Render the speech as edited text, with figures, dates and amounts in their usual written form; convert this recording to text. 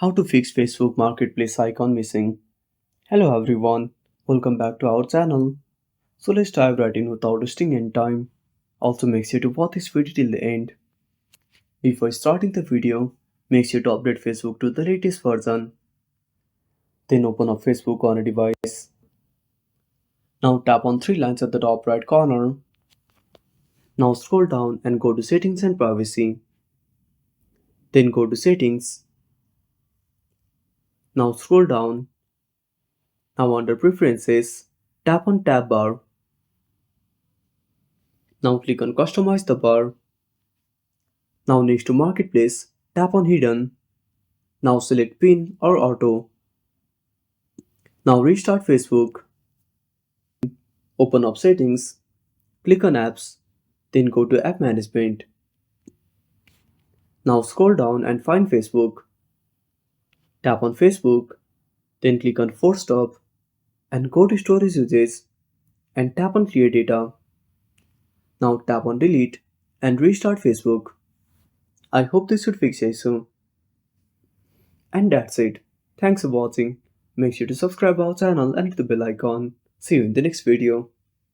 How to fix Facebook Marketplace icon missing. Hello everyone, welcome back to our channel. So let's dive right in without wasting any time. Also make sure to watch this video till the end. Before starting the video, make sure to update Facebook to the latest version. Then open up Facebook on a device. Now tap on three lines at the top right corner. Now scroll down and go to settings and privacy. Then go to settings. Now scroll down. Now under preferences, tap on tab bar. Now click on customize the bar. Now next to marketplace, tap on hidden. Now select pin or auto. Now restart Facebook. Open up settings. Click on apps. Then go to app management. Now scroll down and find Facebook. Tap on Facebook. Then click on force stop and go to storage usage and tap on clear data. Now tap on delete and restart Facebook. I hope this should fix your issue. And that's it. Thanks for watching. Make sure to subscribe our channel and hit the bell icon. See you in the next video.